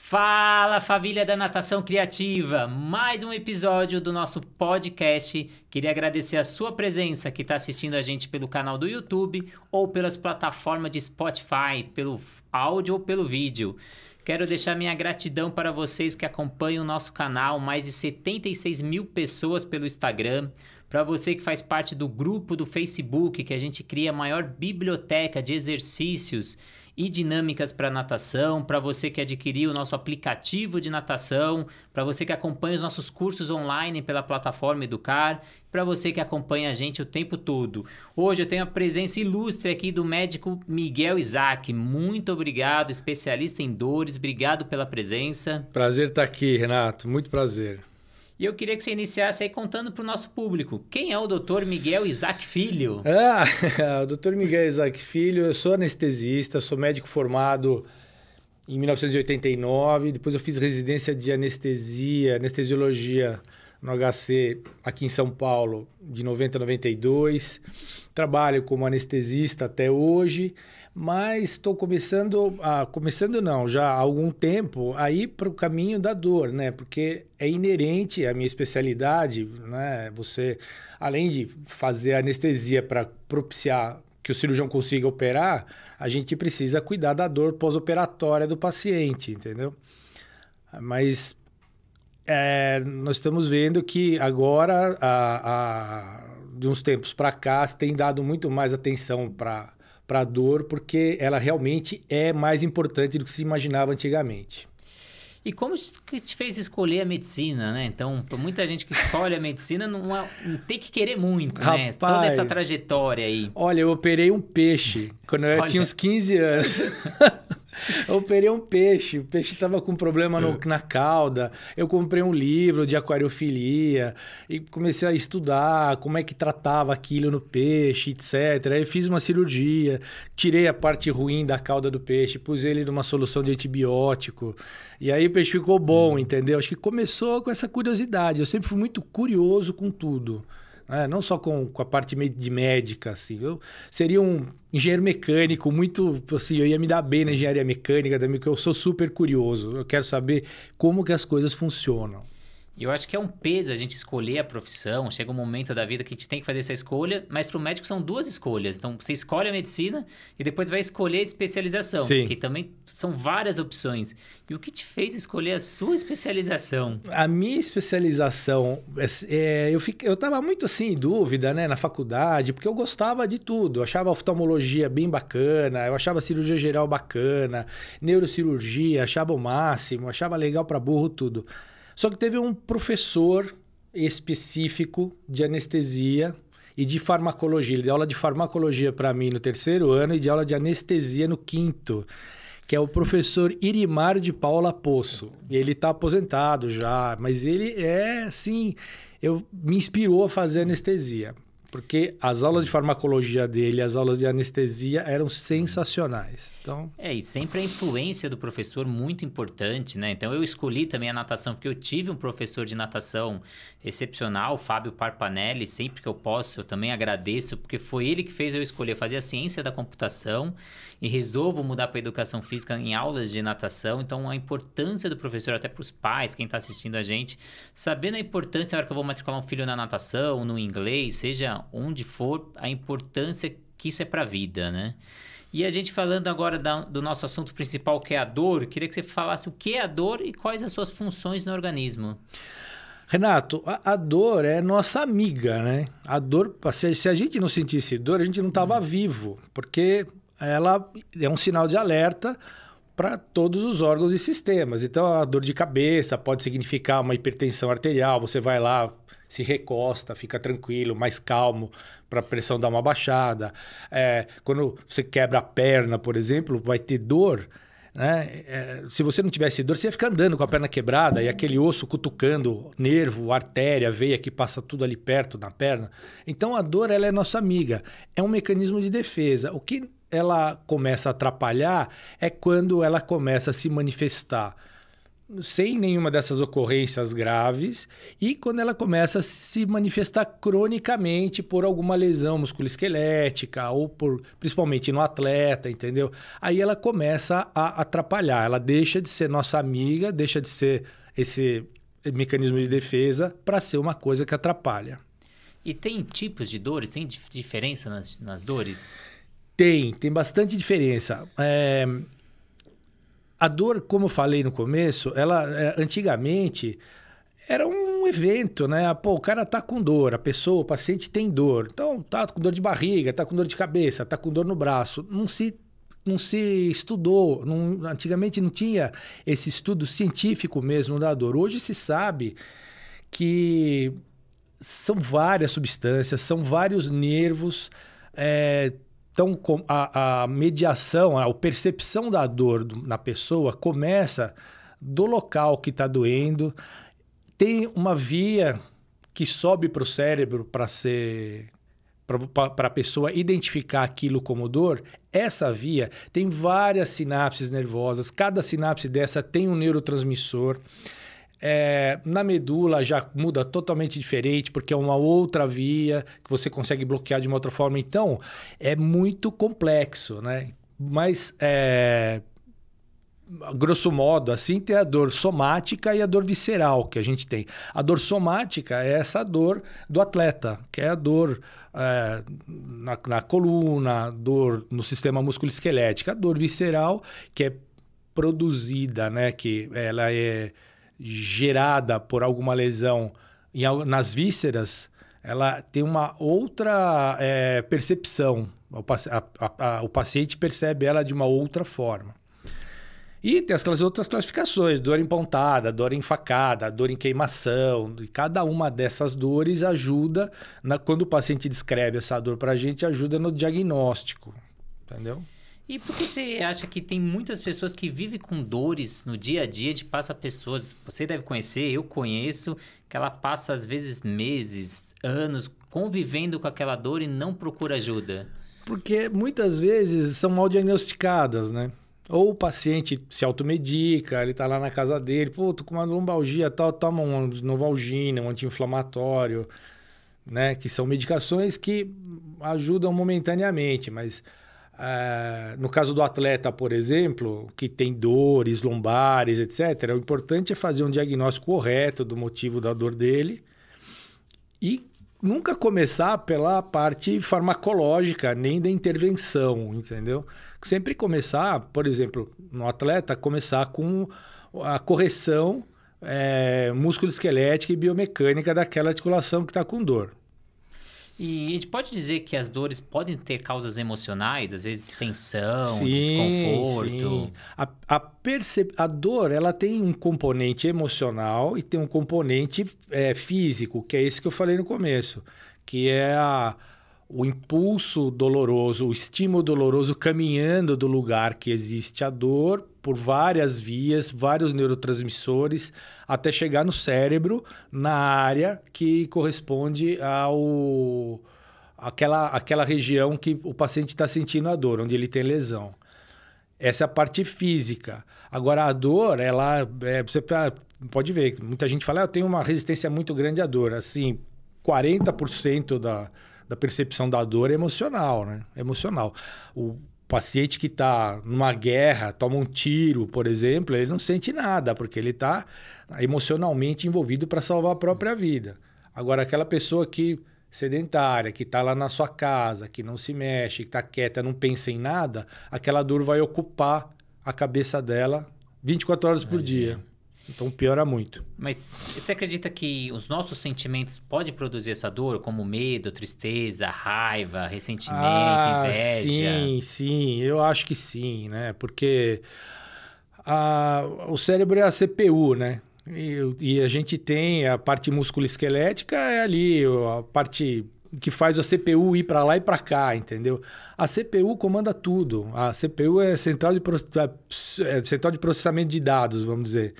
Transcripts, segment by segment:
Fala, família da Natação Criativa! Mais um episódio do nosso podcast. Queria agradecer a sua presença que está assistindo a gente pelo canal do YouTube ou pelas plataformas de Spotify, pelo áudio ou pelo vídeo. Quero deixar minha gratidão para vocês que acompanham o nosso canal, mais de 76 mil pessoas pelo Instagram. Para você que faz parte do grupo do Facebook, que a gente cria a maior biblioteca de exercícios e dinâmicas para natação, para você que adquiriu o nosso aplicativo de natação, para você que acompanha os nossos cursos online pela plataforma Educar, para você que acompanha a gente o tempo todo. Hoje eu tenho a presença ilustre aqui do médico Miguel Isaac. Muito obrigado, especialista em dores, obrigado pela presença. Prazer estar aqui, Renato, muito prazer. E eu queria que você iniciasse aí contando para o nosso público. Quem é o Dr. Miguel Isaac Filho? O Dr. Miguel Isaac Filho, eu sou anestesista, sou médico formado em 1989, depois eu fiz residência de anestesiologia no HC aqui em São Paulo, de 90 a 92. Trabalho como anestesista até hoje, mas estou já há algum tempo, a ir para o caminho da dor, né? Porque é inerente à minha especialidade, né? Você, além de fazer anestesia para propiciar que o cirurgião consiga operar, a gente precisa cuidar da dor pós-operatória do paciente, entendeu? Mas nós estamos vendo que agora, de uns tempos para cá, se tem dado muito mais atenção para a dor, porque ela realmente é mais importante do que se imaginava antigamente. E como que te fez escolher a medicina, né? Então, muita gente que escolhe a medicina não tem que querer muito, Rapaz, né? Toda essa trajetória aí. Olha, eu operei um peixe quando eu tinha uns 15 anos. Eu operei um peixe, o peixe estava com problema na cauda. Eu comprei um livro de aquariofilia e comecei a estudar como é que tratava aquilo no peixe, etc. Aí fiz uma cirurgia, tirei a parte ruim da cauda do peixe, pus ele numa solução de antibiótico. E aí o peixe ficou bom, entendeu? Acho que começou com essa curiosidade. Eu sempre fui muito curioso com tudo. Não só com a parte de médica, assim. Eu seria um engenheiro mecânico muito, assim, eu ia me dar bem na engenharia mecânica também, porque eu sou super curioso. Eu quero saber como que as coisas funcionam. E eu acho que é um peso a gente escolher a profissão. Chega um momento da vida que a gente tem que fazer essa escolha, mas para o médico são duas escolhas. Então, você escolhe a medicina e depois vai escolher a especialização, Sim. que também são várias opções. E o que te fez escolher a sua especialização? A minha especialização, eu estava muito assim em dúvida, né, na faculdade, porque eu gostava de tudo. Eu achava a oftalmologia bem bacana, eu achava a cirurgia geral bacana, neurocirurgia, achava o máximo, achava legal para burro tudo. Só que teve um professor específico de anestesia e de farmacologia. Ele deu aula de farmacologia para mim no 3º ano e de aula de anestesia no 5º, que é o professor Irimar de Paula Poço. E ele está aposentado já, mas ele me inspirou a fazer anestesia. Porque as aulas de farmacologia dele, as aulas de anestesia eram sensacionais. Então... e sempre a influência do professor muito importante, né? Então, eu escolhi também a natação porque eu tive um professor de natação excepcional, Fábio Parpanelli. Sempre que eu posso, eu também agradeço, porque foi ele que fez eu escolher fazer a ciência da computação e resolvo mudar para a educação física em aulas de natação. Então, a importância do professor, até para os pais, quem está assistindo a gente, sabendo a importância na hora que eu vou matricular um filho na natação, no inglês, seja onde for, a importância que isso é para a vida, né? E a gente falando agora do nosso assunto principal, que é a dor, queria que você falasse o que é a dor e quais as suas funções no organismo. Renato, a dor é nossa amiga, né? A dor, se a gente não sentisse dor, a gente não estava vivo, porque ela é um sinal de alerta para todos os órgãos e sistemas. Então, a dor de cabeça pode significar uma hipertensão arterial, você vai lá, se recosta, fica tranquilo, mais calmo, para a pressão dar uma baixada. Quando você quebra a perna, por exemplo, vai ter dor, né? Se você não tivesse dor, você ia ficar andando com a perna quebrada e aquele osso cutucando, nervo, artéria, veia que passa tudo ali perto na perna. Então, a dor ela é nossa amiga, é um mecanismo de defesa. O que ela começa a atrapalhar é quando ela começa a se manifestar sem nenhuma dessas ocorrências graves, e quando ela começa a se manifestar cronicamente por alguma lesão musculoesquelética ou principalmente no atleta, entendeu? Aí ela começa a atrapalhar, ela deixa de ser nossa amiga, deixa de ser esse mecanismo de defesa para ser uma coisa que atrapalha. E tem tipos de dores? Tem diferença nas dores? Tem bastante diferença. A dor, como eu falei no começo, ela antigamente era um evento, né? Pô, o cara tá com dor, o paciente tem dor. Então, tá com dor de barriga, tá com dor de cabeça, tá com dor no braço. Não se estudou, antigamente não tinha esse estudo científico mesmo da dor. Hoje se sabe que são várias substâncias, são vários nervos, então a mediação, a percepção da dor na pessoa começa do local que está doendo. Tem uma via que sobe para o cérebro para a pessoa identificar aquilo como dor. Essa via tem várias sinapses nervosas, cada sinapse dessa tem um neurotransmissor. Na medula já muda totalmente diferente, porque é uma outra via que você consegue bloquear de uma outra forma. Então, é muito complexo, né? Mas, grosso modo, assim, tem a dor somática e a dor visceral que a gente tem. A dor somática é essa dor do atleta, que é a dor na coluna, dor no sistema musculoesquelético. A dor visceral, que é produzida, né? Que ela é gerada por alguma lesão nas vísceras, ela tem uma outra percepção. O paciente percebe ela de uma outra forma. E tem as outras classificações, dor em pontada, dor em facada, dor em queimação. E cada uma dessas dores ajuda, quando o paciente descreve essa dor para a gente, ajuda no diagnóstico, entendeu? E por que você acha que tem muitas pessoas que vivem com dores no dia a dia de passa pessoas? Você deve conhecer, eu conheço, que ela passa às vezes meses, anos convivendo com aquela dor e não procura ajuda. Porque muitas vezes são mal diagnosticadas, né? Ou o paciente se automedica, ele tá lá na casa dele, pô, tô com uma lombalgia, tal, toma um Novalgina, um anti-inflamatório, né? Que são medicações que ajudam momentaneamente, mas... no caso do atleta, por exemplo, que tem dores lombares, etc., o importante é fazer um diagnóstico correto do motivo da dor dele e nunca começar pela parte farmacológica, nem da intervenção, entendeu? Sempre começar, por exemplo, no atleta, começar com a correção músculo-esquelética e biomecânica daquela articulação que está com dor. E a gente pode dizer que as dores podem ter causas emocionais, às vezes tensão, desconforto. Sim. A dor, ela tem um componente emocional e tem um componente físico, que é esse que eu falei no começo, que é o impulso doloroso, o estímulo doloroso caminhando do lugar que existe a dor por várias vias, vários neurotransmissores, até chegar no cérebro, na área que corresponde àquela região que o paciente está sentindo a dor, onde ele tem lesão. Essa é a parte física. Agora, a dor, você pode ver, muita gente fala, eu tenho uma resistência muito grande à dor. Assim, 40% da percepção da dor é emocional, né? Emocional. O paciente que está numa guerra, toma um tiro, por exemplo, ele não sente nada, porque ele está emocionalmente envolvido para salvar a própria vida. Agora, aquela pessoa sedentária, que está lá na sua casa, que não se mexe, que está quieta, não pensa em nada, aquela dor vai ocupar a cabeça dela 24 horas por dia. Então piora muito. Mas você acredita que os nossos sentimentos podem produzir essa dor, como medo, tristeza, raiva, ressentimento, inveja? Sim, eu acho que sim, né? Porque o cérebro é a CPU, né? E a gente tem a parte musculoesquelética, é ali a parte que faz a CPU ir para lá e para cá, entendeu? A CPU comanda tudo. A CPU é central de processamento de dados, vamos dizer.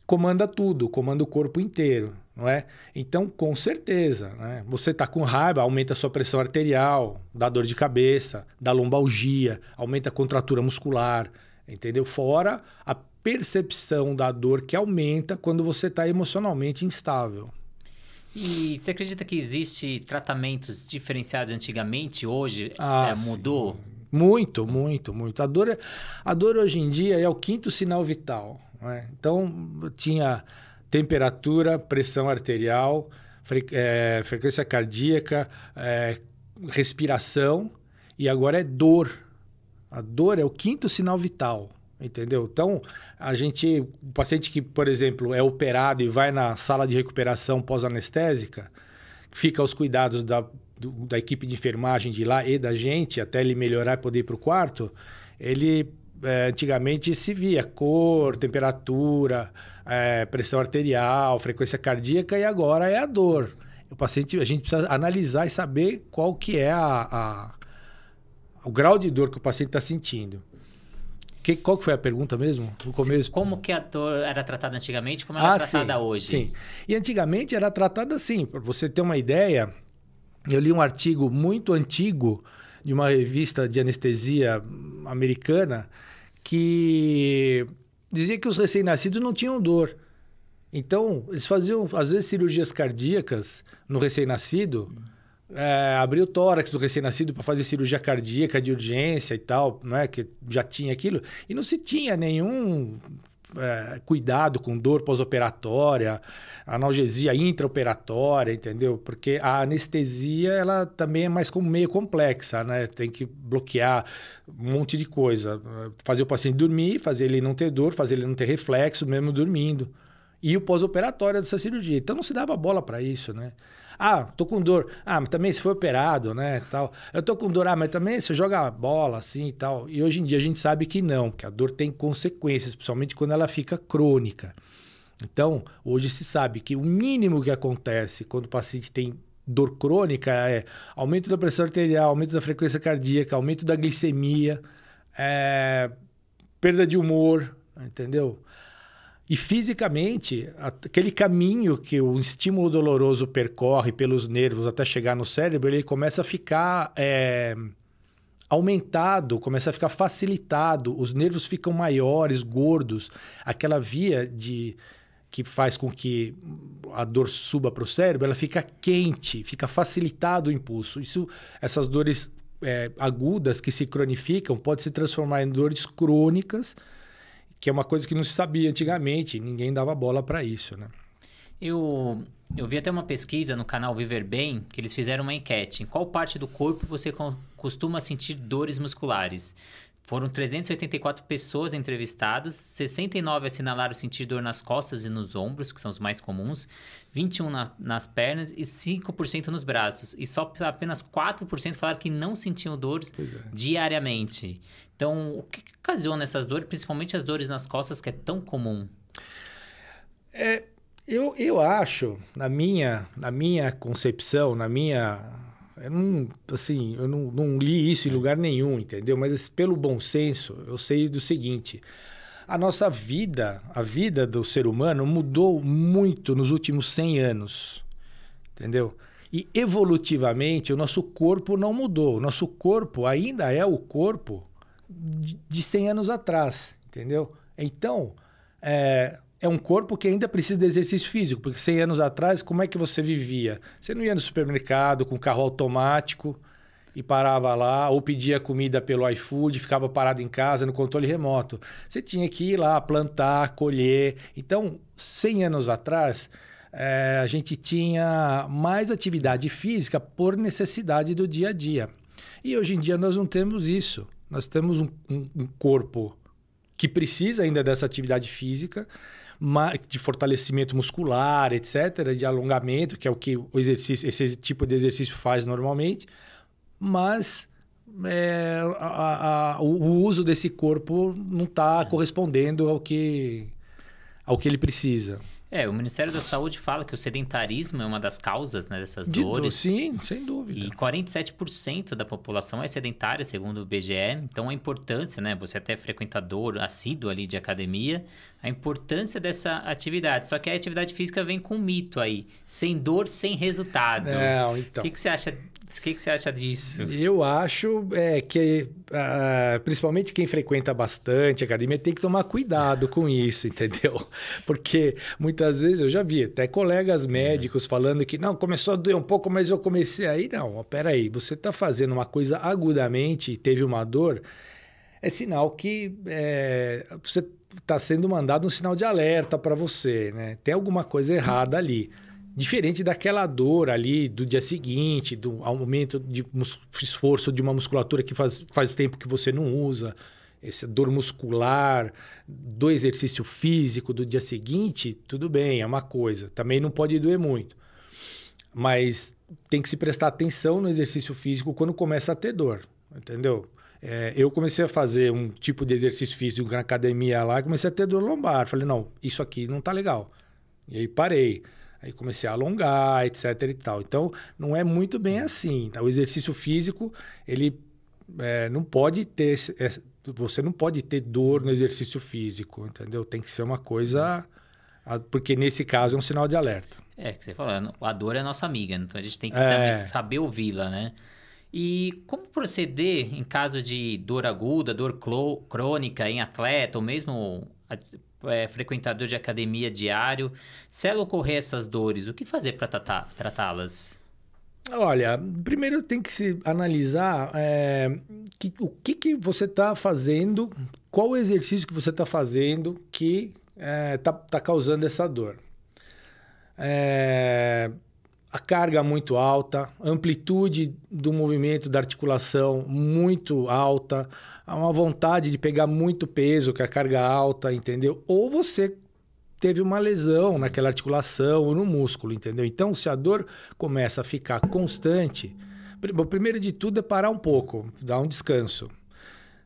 Comanda tudo, comanda o corpo inteiro, não é? Então, com certeza, né? Você está com raiva, aumenta a sua pressão arterial, dá dor de cabeça, dá lombalgia, aumenta a contratura muscular. entendeu? Fora a percepção da dor que aumenta quando você está emocionalmente instável. E você acredita que existe tratamentos diferenciados antigamente, hoje mudou? Sim. Muito, muito, muito. A dor hoje em dia é o 5º sinal vital, né? Então, tinha temperatura, pressão arterial, frequência cardíaca, respiração, e agora é dor. A dor é o 5º sinal vital, entendeu? Então, o paciente que, por exemplo, é operado e vai na sala de recuperação pós-anestésica, fica aos cuidados da equipe de enfermagem de lá e da gente, até ele melhorar e poder ir para o quarto, ele antigamente se via cor, temperatura, pressão arterial, frequência cardíaca, e agora é a dor. O paciente, a gente precisa analisar e saber qual que é o grau de dor que o paciente está sentindo. Qual que foi a pergunta mesmo? No começo? Como que a dor era tratada antigamente, como ela é tratada hoje? Sim. E antigamente era tratada assim, para você ter uma ideia, eu li um artigo muito antigo de uma revista de anestesia americana que dizia que os recém-nascidos não tinham dor. Então, eles faziam, às vezes, cirurgias cardíacas no recém-nascido, abrir o tórax do recém-nascido para fazer cirurgia cardíaca de urgência e tal, não é? Que já tinha aquilo, e não se tinha nenhum cuidado com dor pós-operatória, analgesia intraoperatória, entendeu? Porque a anestesia, ela também é mais meio complexa, né? Tem que bloquear um monte de coisa. Fazer o paciente dormir, fazer ele não ter dor, fazer ele não ter reflexo, mesmo dormindo. E o pós-operatório dessa cirurgia. Então, não se dava bola para isso, né? Tô com dor. Mas também se foi operado, né? Tal. Eu tô com dor. Mas também você joga bola assim e tal. E hoje em dia a gente sabe que não, que a dor tem consequências, principalmente quando ela fica crônica. Então, hoje se sabe que o mínimo que acontece quando o paciente tem dor crônica é aumento da pressão arterial, aumento da frequência cardíaca, aumento da glicemia, perda de humor, entendeu? E fisicamente, aquele caminho que o estímulo doloroso percorre pelos nervos até chegar no cérebro, ele começa a ficar aumentado, começa a ficar facilitado, os nervos ficam maiores, gordos, aquela via que faz com que a dor suba para o cérebro, ela fica quente, fica facilitado o impulso. Essas dores agudas que se cronificam podem se transformar em dores crônicas, que é uma coisa que não se sabia antigamente, ninguém dava bola para isso, né? Eu vi até uma pesquisa no canal Viver Bem, que eles fizeram uma enquete. Em qual parte do corpo você costuma sentir dores musculares? Foram 384 pessoas entrevistadas, 69 assinalaram sentir dor nas costas e nos ombros, que são os mais comuns, 21 nas pernas e 5% nos braços. E só apenas 4% falaram que não sentiam dores diariamente. Então, o que ocasiona essas dores, principalmente as dores nas costas, que é tão comum? Eu acho, na minha concepção, eu não li isso em lugar nenhum, entendeu? Mas pelo bom senso, eu sei do seguinte: a nossa vida, a vida do ser humano mudou muito nos últimos 100 anos, entendeu? E evolutivamente o nosso corpo não mudou. O nosso corpo ainda é o corpo de 100 anos atrás, entendeu? Então, é um corpo que ainda precisa de exercício físico, porque 100 anos atrás, como é que você vivia? Você não ia no supermercado com carro automático e parava lá, ou pedia comida pelo iFood, ficava parado em casa no controle remoto. Você tinha que ir lá, plantar, colher. Então, 100 anos atrás, a gente tinha mais atividade física por necessidade do dia a dia. E hoje em dia nós não temos isso. Nós temos um corpo que precisa ainda dessa atividade física, de fortalecimento muscular, etc., de alongamento, que é o que esse tipo de exercício faz normalmente, mas o uso desse corpo não está correspondendo ao que ele precisa. O Ministério da Saúde fala que o sedentarismo é uma das causas, né, dessas dores. Sim, sem dúvida. E 47% da população é sedentária, segundo o IBGE. Então, a importância, né, você até é frequentador assíduo ali de academia, a importância dessa atividade. Só que a atividade física vem com um mito aí, sem dor, sem resultado. Não, então. O que você acha? O que você acha disso? Eu acho que, principalmente quem frequenta bastante a academia, tem que tomar cuidado com isso, entendeu? Porque muitas vezes eu já vi até colegas médicos falando que não, começou a doer um pouco, mas eu comecei aí. Não, peraí, você está fazendo uma coisa agudamente e teve uma dor, é sinal que você está sendo mandado um sinal de alerta para você, né? Tem alguma coisa errada ali. Diferente daquela dor ali do dia seguinte, do aumento de esforço de uma musculatura que faz tempo que você não usa, essa dor muscular, do exercício físico do dia seguinte, tudo bem, é uma coisa. Também não pode doer muito. Mas tem que se prestar atenção no exercício físico quando começa a ter dor, entendeu? Eu comecei a fazer um tipo de exercício físico na academia lá e comecei a ter dor lombar. Falei, não, isso aqui não tá legal. E aí parei. Aí comecei a alongar, etc e tal. Então, não é muito bem assim. Tá? O exercício físico, ele não pode ter... você não pode ter dor no exercício físico, entendeu? Tem que ser uma coisa... Porque nesse caso é um sinal de alerta. Que você falou, a dor é nossa amiga, então a gente tem que também saber ouvi-la, né? E como proceder em caso de dor aguda, dor crônica em atleta, ou mesmo... frequentador de academia diário, se ela ocorrer essas dores, o que fazer para tratá-las? Olha, primeiro tem que se analisar o que você está fazendo, qual o exercício que você está fazendo que tá causando essa dor. A carga muito alta, a amplitude do movimento da articulação muito alta, há uma vontade de pegar muito peso, que é a carga alta, entendeu? Ou você teve uma lesão naquela articulação ou no músculo, entendeu? Então, se a dor começa a ficar constante, o primeiro de tudo é parar um pouco, dar um descanso.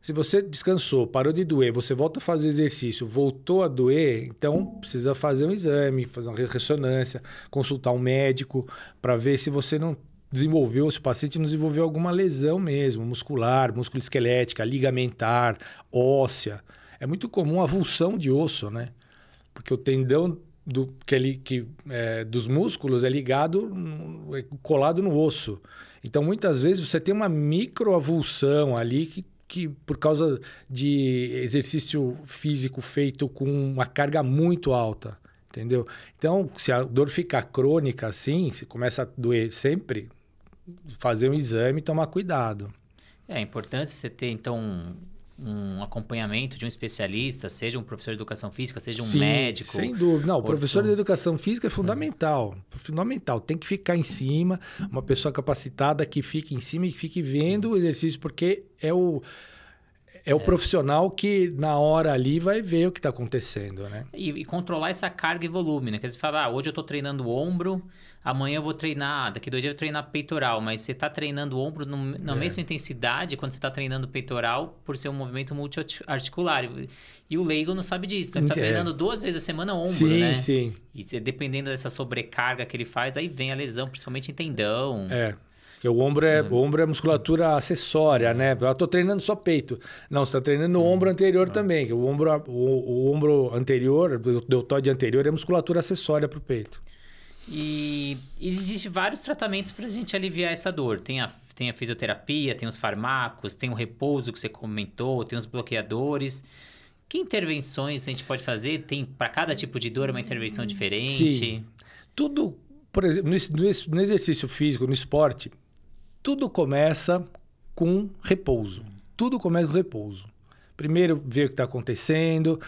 Se você descansou, parou de doer, você volta a fazer exercício, voltou a doer, então precisa fazer um exame, fazer uma ressonância, consultar um médico para ver se você não desenvolveu, se o paciente não desenvolveu alguma lesão mesmo, muscular, musculoesquelética, ligamentar, óssea. É muito comum a avulsão de osso, né? Porque o tendão dos músculos é ligado, colado no osso. Então, muitas vezes você tem uma microavulsão ali que por causa de exercício físico feito com uma carga muito alta, entendeu? Então, se a dor ficar crônica assim, se começa a doer sempre, fazer um exame e tomar cuidado. É importante você ter, então, um acompanhamento de um especialista, seja um professor de educação física, seja um médico. Sem dúvida. Não, o professor de educação física é fundamental. Fundamental. Tem que ficar em cima, uma pessoa capacitada que fique em cima e que fique vendo o exercício, porque é o profissional que na hora ali vai ver o que está acontecendo, né? E controlar essa carga e volume, né? Quer dizer, falar, hoje eu estou treinando o ombro, amanhã eu vou treinar, daqui 2 dias eu vou treinar peitoral, mas você está treinando o ombro na mesma intensidade quando você está treinando peitoral por ser um movimento multiarticular. E o leigo não sabe disso, então ele está treinando 2 vezes a semana o ombro, né? Sim. E dependendo dessa sobrecarga que ele faz, aí vem a lesão, principalmente em tendão. Porque o ombro é musculatura acessória, né? Eu estou treinando só peito. Não, você está treinando o ombro anterior também. Que o ombro anterior, o deltoide anterior, é musculatura acessória para o peito. E existem vários tratamentos para a gente aliviar essa dor. Tem a fisioterapia, tem os fármacos, tem o repouso que você comentou, tem os bloqueadores. Que intervenções a gente pode fazer? Tem para cada tipo de dor uma intervenção diferente? Sim. Tudo, por exemplo, no exercício físico, no esporte, tudo começa com repouso. Tudo começa com repouso. Primeiro, ver o que está acontecendo.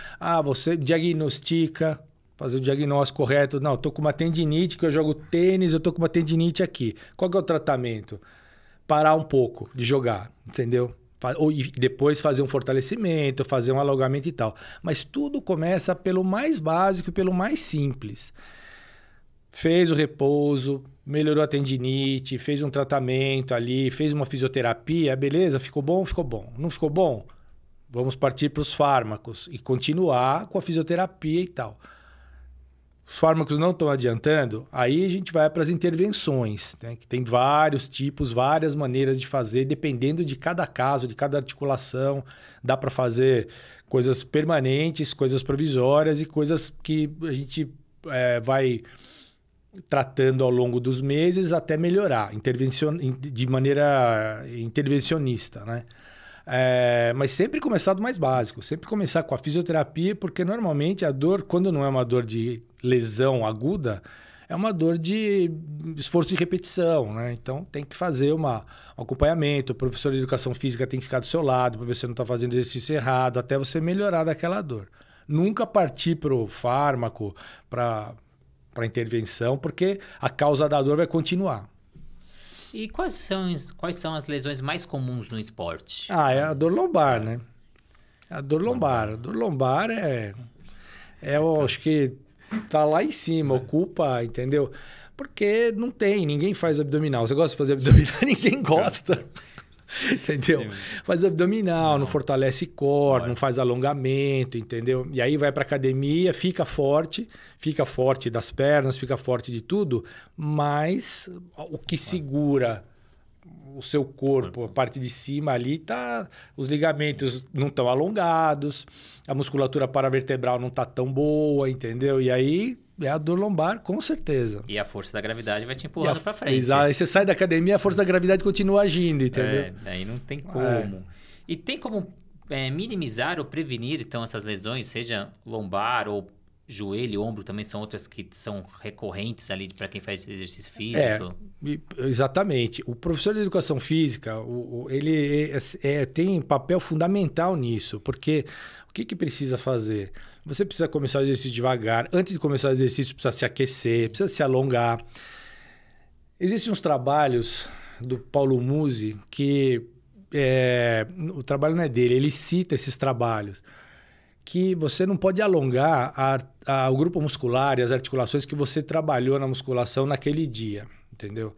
Você diagnostica, fazer o diagnóstico correto. Não, estou com uma tendinite, que eu jogo tênis, eu estou com uma tendinite aqui. Qual que é o tratamento? Parar um pouco de jogar, entendeu? Ou depois fazer um fortalecimento, fazer um alongamento e tal. Mas tudo começa pelo mais básico e pelo mais simples. Fez o repouso, melhorou a tendinite, fez um tratamento ali, fez uma fisioterapia, beleza? Ficou bom? Ficou bom. Não ficou bom? Vamos partir para os fármacos e continuar com a fisioterapia e tal. os fármacos não estão adiantando, aí a gente vai para as intervenções, né? Que tem vários tipos, várias maneiras de fazer, dependendo de cada caso, de cada articulação. Dá para fazer coisas permanentes, coisas provisórias e coisas que a gente vai tratando ao longo dos meses até melhorar, de maneira intervencionista, né? Mas sempre começar do mais básico, sempre começar com a fisioterapia, porque normalmente a dor, quando não é uma dor de lesão aguda, é uma dor de esforço de repetição, né? Então tem que fazer um acompanhamento, o professor de educação física tem que ficar do seu lado para ver se você não está fazendo exercício errado, até você melhorar daquela dor. Nunca partir para o fármaco, para intervenção, porque a causa da dor vai continuar. E quais são as lesões mais comuns no esporte? É a dor lombar, né? A dor lombar. A dor lombar eu acho que tá lá em cima, ocupa, entendeu? Porque ninguém faz abdominal. Você gosta de fazer abdominal? Ninguém gosta. Entendeu? Faz abdominal, não fortalece core, não faz alongamento, entendeu? E aí vai para academia, fica forte das pernas, fica forte de tudo, mas o que segura o seu corpo, a parte de cima ali, os ligamentos não estão alongados, a musculatura paravertebral não está tão boa, entendeu? E aí é a dor lombar, com certeza. E a força da gravidade vai te empurrando para frente. Exato. Aí você sai da academia, a força da gravidade continua agindo, entendeu? Aí não tem como. E tem como minimizar ou prevenir, então, essas lesões, seja lombar ou joelho, ombro, também são outras que são recorrentes ali para quem faz exercício físico? Exatamente. O professor de educação física, ele tem papel fundamental nisso, porque o que precisa fazer? Você precisa começar o exercício devagar. Antes de começar o exercício, precisa se aquecer, precisa se alongar. Existem uns trabalhos do Paulo Musi que o trabalho não é dele, ele cita esses trabalhos, que você não pode alongar o grupo muscular e as articulações que você trabalhou na musculação naquele dia, entendeu?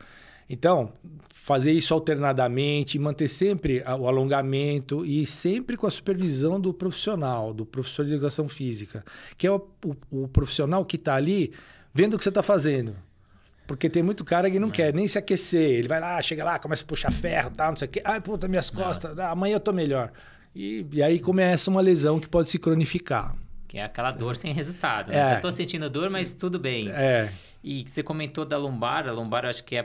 Então, fazer isso alternadamente, manter sempre o alongamento e sempre com a supervisão do profissional, do professor de educação física, que é o profissional que está ali vendo o que você está fazendo. Porque tem muito cara que não quer nem se aquecer. Ele vai lá, chega lá, começa a puxar ferro, tal, não sei o quê. Ai, puta, minhas costas, amanhã eu tô melhor. E aí começa uma lesão que pode se cronificar. Que é aquela dor sem resultado. Né? Eu tô sentindo dor, mas tudo bem. E você comentou da lombar. A lombar eu acho que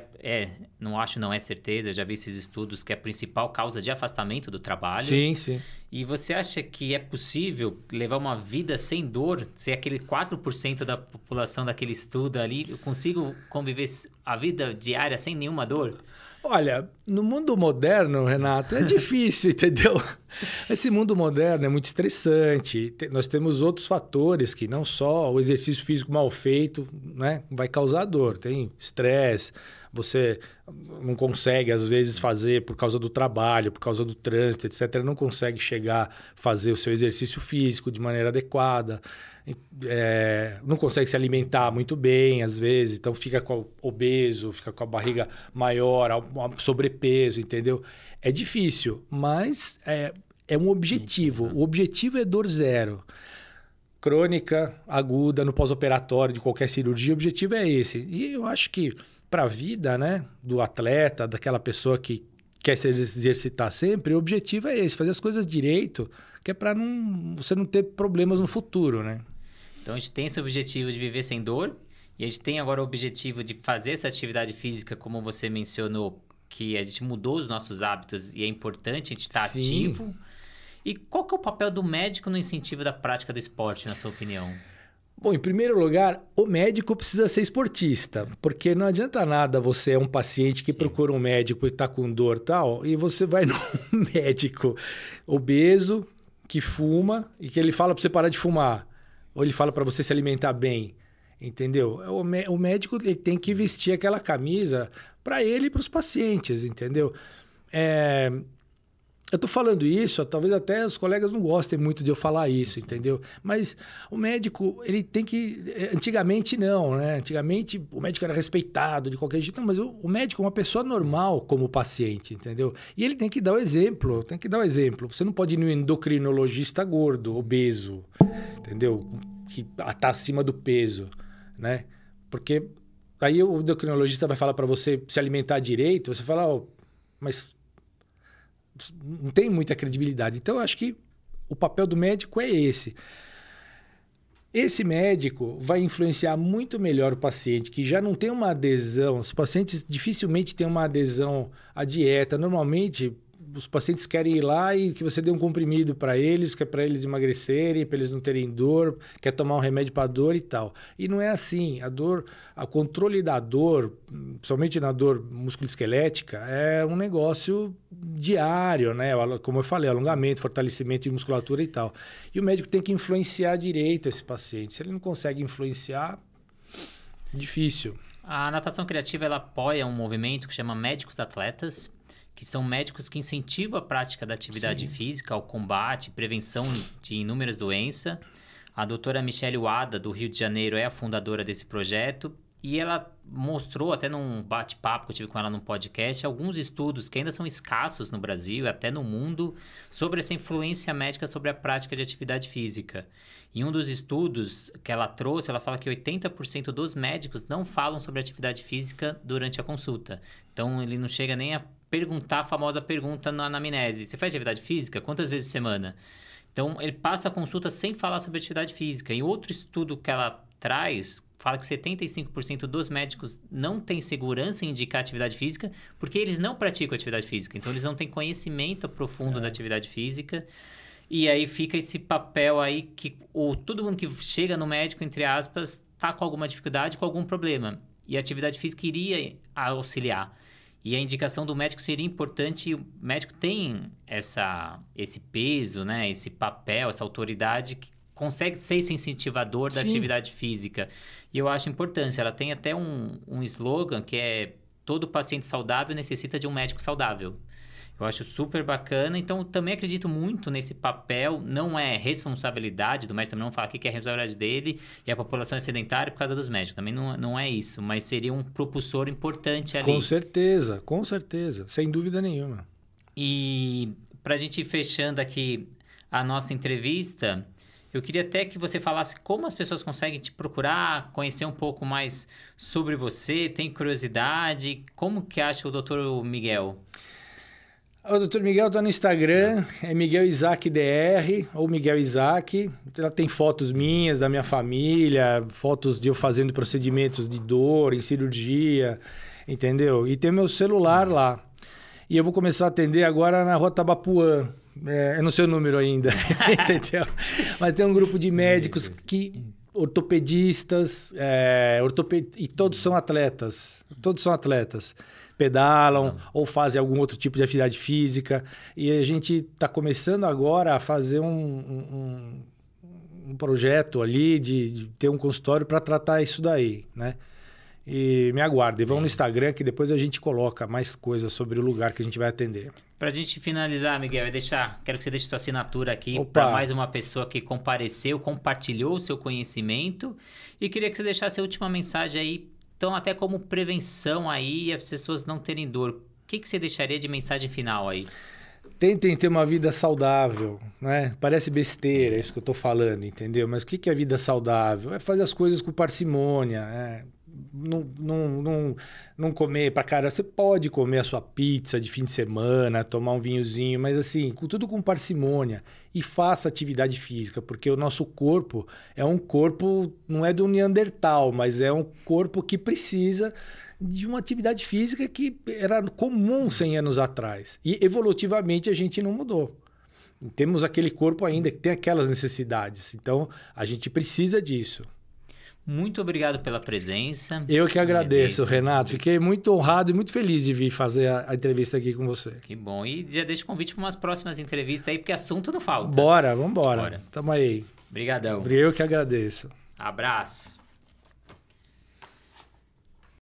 não é certeza, eu já vi esses estudos, que é a principal causa de afastamento do trabalho. Sim, sim. E você acha que é possível levar uma vida sem dor? Se aquele 4% da população daquele estudo ali, eu consigo conviver a vida diária sem nenhuma dor? Olha, no mundo moderno, Renato, é difícil, entendeu? Esse mundo moderno é muito estressante. Nós temos outros fatores que não só o exercício físico mal feito, né, vai causar dor. Tem estresse, você não consegue, às vezes, fazer por causa do trabalho, por causa do trânsito, etc. Não consegue chegar a fazer o seu exercício físico de maneira adequada. Não consegue se alimentar muito bem, às vezes, então fica obeso, fica com a barriga maior, sobrepeso, entendeu? É difícil, mas é um objetivo. O objetivo é dor zero. Crônica, aguda, no pós-operatório de qualquer cirurgia, o objetivo é esse. E eu acho que para a vida, né, do atleta, daquela pessoa que quer se exercitar sempre, o objetivo é esse, fazer as coisas direito, que é para você não ter problemas no futuro, né? Então, a gente tem esse objetivo de viver sem dor e a gente tem agora o objetivo de fazer essa atividade física, como você mencionou, que a gente mudou os nossos hábitos e é importante a gente estar ativo. E qual que é o papel do médico no incentivo da prática do esporte, na sua opinião? Bom, em primeiro lugar, o médico precisa ser esportista, porque não adianta nada você é um paciente que procura um médico e está com dor e tal, e você vai num médico obeso, que fuma, e que ele fala para você parar de fumar. Ou ele fala para você se alimentar bem, entendeu? O médico ele tem que vestir aquela camisa para ele e para os pacientes, entendeu? Eu estou falando isso, talvez até os colegas não gostem muito de eu falar isso, entendeu? Mas o médico, ele tem que... Antigamente não, né? Antigamente o médico era respeitado de qualquer jeito. Não, mas o médico é uma pessoa normal como o paciente, entendeu? E ele tem que dar o exemplo, Você não pode ir no endocrinologista gordo, obeso, entendeu? Que está acima do peso. né? Porque aí o endocrinologista vai falar para você se alimentar direito, você fala, oh, mas não tem muita credibilidade. Então, eu acho que o papel do médico é esse. Esse médico vai influenciar muito melhor o paciente, que já não tem uma adesão. Os pacientes dificilmente têm uma adesão à dieta. Normalmente, os pacientes querem ir lá e que você dê um comprimido para eles, que é para eles emagrecerem, para eles não terem dor, quer tomar um remédio para dor e tal. E não é assim. A dor, o controle da dor, principalmente na dor musculoesquelética, é um negócio diário, né? Como eu falei, alongamento, fortalecimento de musculatura e tal. E o médico tem que influenciar direito esse paciente. Se ele não consegue influenciar, difícil. A natação criativa ela apoia um movimento que chama Médicos Atletas, que são médicos que incentivam a prática da atividade física, o combate, prevenção de inúmeras doenças. A doutora Michele Wada, do Rio de Janeiro, é a fundadora desse projeto e ela mostrou, até num bate-papo que eu tive com ela num podcast, alguns estudos que ainda são escassos no Brasil e até no mundo sobre essa influência médica sobre a prática de atividade física. Em um dos estudos que ela trouxe, ela fala que 80% dos médicos não falam sobre atividade física durante a consulta. Então, ele não chega nem a perguntar a famosa pergunta na anamnese. Você faz atividade física? Quantas vezes por semana? Então, ele passa a consulta sem falar sobre atividade física. E outro estudo que ela traz, fala que 75% dos médicos não têm segurança em indicar atividade física porque eles não praticam atividade física. Então, eles não têm conhecimento profundo da atividade física. E aí fica esse papel aí que todo mundo que chega no médico, entre aspas, está com alguma dificuldade, com algum problema. E a atividade física iria auxiliar. E a indicação do médico seria importante. O médico tem esse peso, né? Esse papel, essa autoridade que consegue ser esse incentivador da atividade física. E eu acho importante. Ela tem até um slogan que é: todo paciente saudável necessita de um médico saudável. Eu acho super bacana. Então, também acredito muito nesse papel. Não é responsabilidade do médico, também não falar que é responsabilidade dele e a população é sedentária por causa dos médicos. Também não é isso, mas seria um propulsor importante ali. Com certeza. Sem dúvida nenhuma. E para a gente ir fechando aqui a nossa entrevista, eu queria até que você falasse como as pessoas conseguem te procurar, conhecer um pouco mais sobre você, tem curiosidade. Como que acha o Dr. Miguel? O Dr. Miguel está no Instagram, é Miguel Isaac DR, ou Miguel Isaac. Ela tem fotos minhas, da minha família, fotos de eu fazendo procedimentos de dor, em cirurgia, entendeu? E tem meu celular lá. E eu vou começar a atender agora na Rua Tabapuã. Eu não sei o número ainda, entendeu? Mas tem um grupo de médicos ortopedistas, e todos são atletas. Pedalam ou fazem algum outro tipo de atividade física. E a gente está começando agora a fazer um projeto ali de ter um consultório para tratar isso daí, né? E me aguardem. Vão no Instagram que depois a gente coloca mais coisas sobre o lugar que a gente vai atender. Para a gente finalizar, Miguel, quero que você deixe sua assinatura aqui para mais uma pessoa que compareceu, compartilhou o seu conhecimento. E queria que você deixasse a última mensagem aí. Então, até como prevenção aí, as pessoas não terem dor. O que você deixaria de mensagem final aí? Tentem ter uma vida saudável, né? Parece besteira isso que eu estou falando, entendeu? Mas o que é vida saudável? É fazer as coisas com parcimônia, né? Não comer pra caramba. Você pode comer a sua pizza de fim de semana, tomar um vinhozinho, mas assim, tudo com parcimônia. E faça atividade física, porque o nosso corpo é um corpo, não é do Neandertal, mas é um corpo que precisa de uma atividade física que era comum 100 anos atrás. E evolutivamente a gente não mudou. Temos aquele corpo ainda que tem aquelas necessidades. Então, a gente precisa disso. Muito obrigado pela presença. Eu que agradeço, Renato. Fiquei muito honrado e muito feliz de vir fazer a entrevista aqui com você. Que bom. E já deixo o convite para umas próximas entrevistas aí, porque assunto não falta. Vambora. Tamo aí. Obrigadão. Eu que agradeço. Abraço.